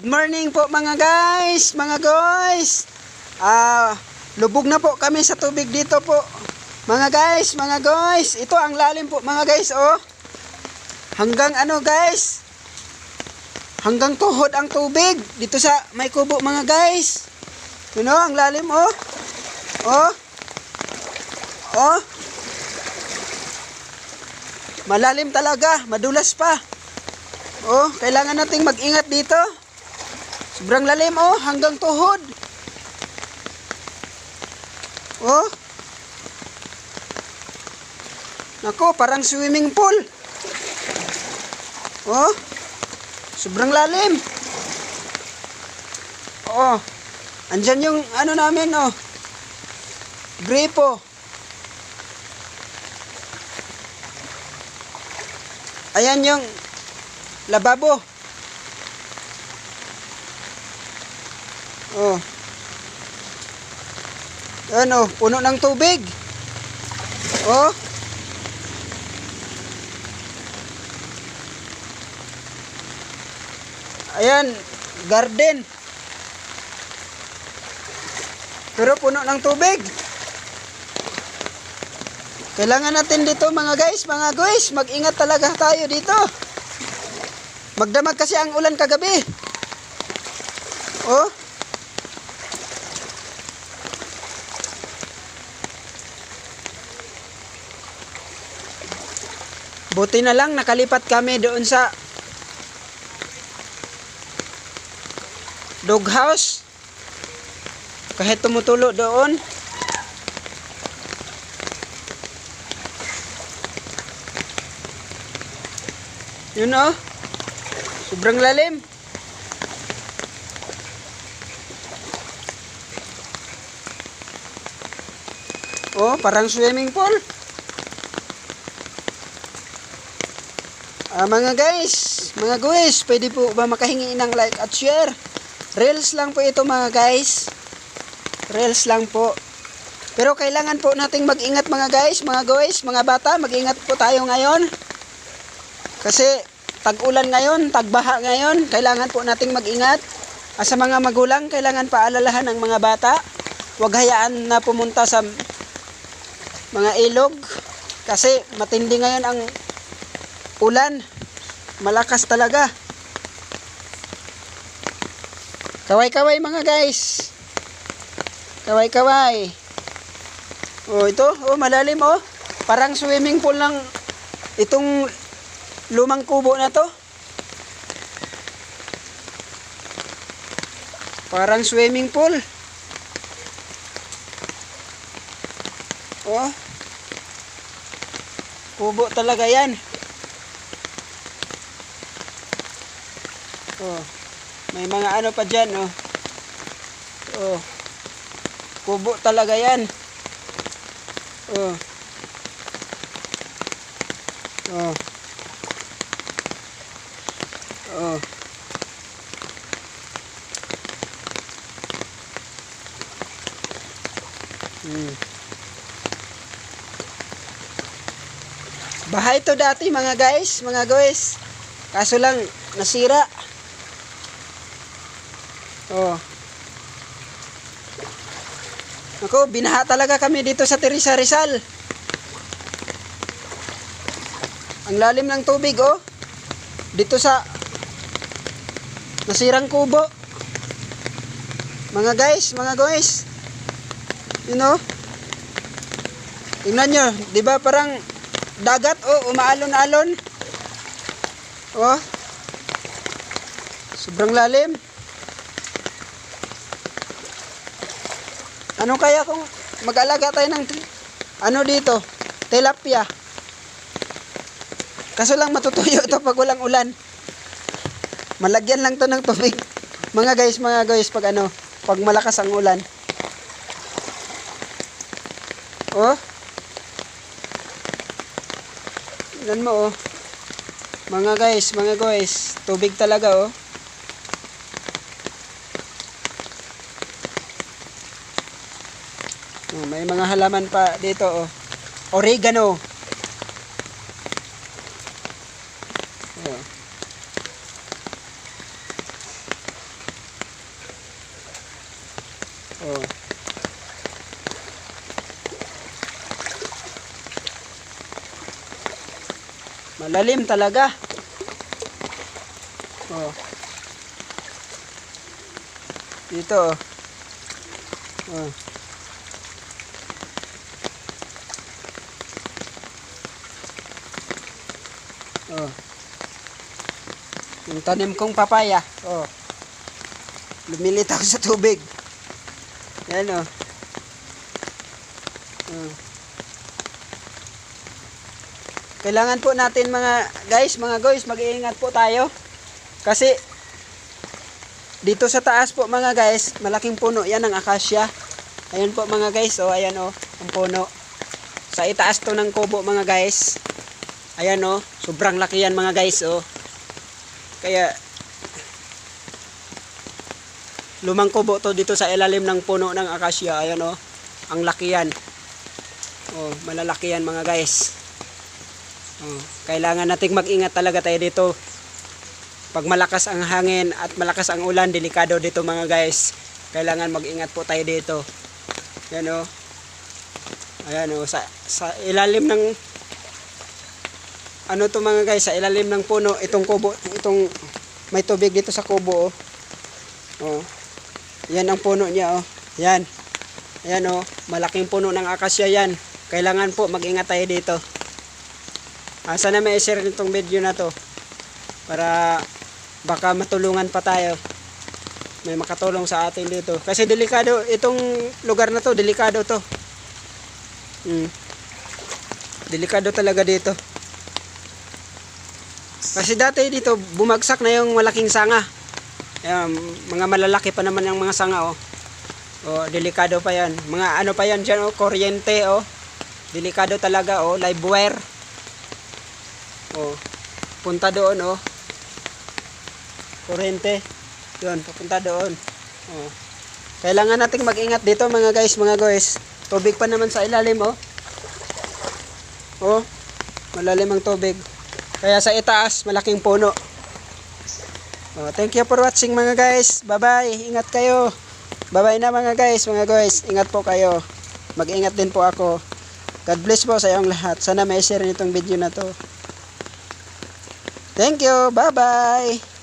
Morning po mga guys, lubog na po kami sa tubig dito po. Mga guys, ito ang lalim po mga guys, oh. Hanggang ano guys? Hanggang tuhod ang tubig dito sa may kubo mga guys. Yun oh, ang lalim oh. Oh. Oh. Malalim talaga, madulas pa. Oh, kailangan nating mag-ingat dito. Sobrang lalim oh, hanggang tuhod. Oh. Nako, parang swimming pool. Oh. Sobrang lalim. Oh. Andyan yung ano namin oh. Gripo. Ayan yung lababo. Oh. Ano, puno ng tubig. Oh. Ayan, garden. Pero puno ng tubig. Kailangan natin dito mga guys, mag-ingat talaga tayo dito. Magdamag kasi ang ulan kagabi. Oh. Buti na lang nakalipat kami doon sa doghouse. Kahit tumutulo doon. Yun oh. Sobrang lalim. Oh, parang swimming pool. Mga guys, pwede po ba makahingi ng like at share? Reels lang po ito mga guys. Reels lang po. Pero kailangan po nating mag-ingat mga guys, mga bata, mag-ingat po tayo ngayon. Kasi tag-ulan ngayon, tagbaha ngayon, kailangan po nating mag-ingat. Sa mga magulang, kailangan paalalahan ng mga bata. Huwag hayaan na pumunta sa mga ilog. Kasi matindi ngayon ang ulan. Malakas talaga. Kaway-kaway mga guys. Kaway-kaway. Oh, ito. Oh, malalim oh. Parang swimming pool ng itong lumang kubo na to. Parang swimming pool. Oh. Kubo talaga yan. Oh. May mga ano pa dyan oh. Oh. Kubo talaga yan. Oh. Oh. Oh. Bahay to dati mga guys. Kaso lang nasira. Oh. Ako, binaha talaga kami dito sa Teresa Rizal. Ang lalim ng tubig oh. Dito sa nasirang kubo. Mga guys. You know? Tingnan nyo, di ba parang dagat oh, umaalon-alon. Oh. Sobrang lalim. Ano kaya kung mag-alaga tayo ng ano dito? Tilapia. Kaso lang matutuyo ito pag walang ulan. Malagyan lang to ng tubig. Mga guys, pag malakas ang ulan. Oh. Tignan mo oh. Mga guys, tubig talaga oh. May mga halaman pa dito oh. Oregano. Oh. Oh. Malalim talaga. Oh. Dito. Oh. Oh. Yung tanim kong papaya. Oh. Lumilitaw sa tubig. Yan oh. Oh. Kailangan po natin mga guys, mag-iingat po tayo. Kasi dito sa taas po mga guys, malaking puno yan ng akasya. Ayan po mga guys, oh, ayan oh, ang puno. Sa itaas to ng kubo mga guys. Ayan oh, sobrang laki yan mga guys oh. Kaya lumang kubo to dito sa ilalim ng puno ng akasya. Ayan oh, ang laki yan. Oh, malalaki yan mga guys. Oh, kailangan nating mag-ingat talaga tayo dito. Pag malakas ang hangin at malakas ang ulan, delikado dito mga guys. Kailangan mag-ingat po tayo dito. Yan o. Ayan o. Sa ilalim ng ano to mga guys, sa ilalim ng puno, itong kubo, itong may tubig dito sa kubo o. Oh. Yan ang puno niya o. Yan. Ayan o. Malaking puno ng akasya yan. Kailangan po mag-ingat tayo dito. Sana may share nitong video na to para baka matulungan pa tayo, may makatulong sa atin dito kasi delikado itong lugar na to, delikado to. Delikado talaga dito kasi dati dito bumagsak na yung malaking sanga. Ayan, mga malalaki pa naman yung mga sanga oh. Oh, delikado pa yan, mga ano pa yan dyan oh, kuryente oh, delikado talaga oh, live wire. Oh, punta doon oh. Kurente. 'Yun, papunta doon. Oh. Kailangan nating mag-ingat dito mga guys. Tubig pa naman sa ilalim oh. Oh, malalim ang tubig. Kaya sa itaas malaking puno. Oh, thank you for watching mga guys. Bye-bye. Ingat kayo. Bye-bye na mga guys. Ingat po kayo. Mag-ingat din po ako. God bless po sa iyong lahat. Sana may share nitong video na to. Thank you. Bye-bye.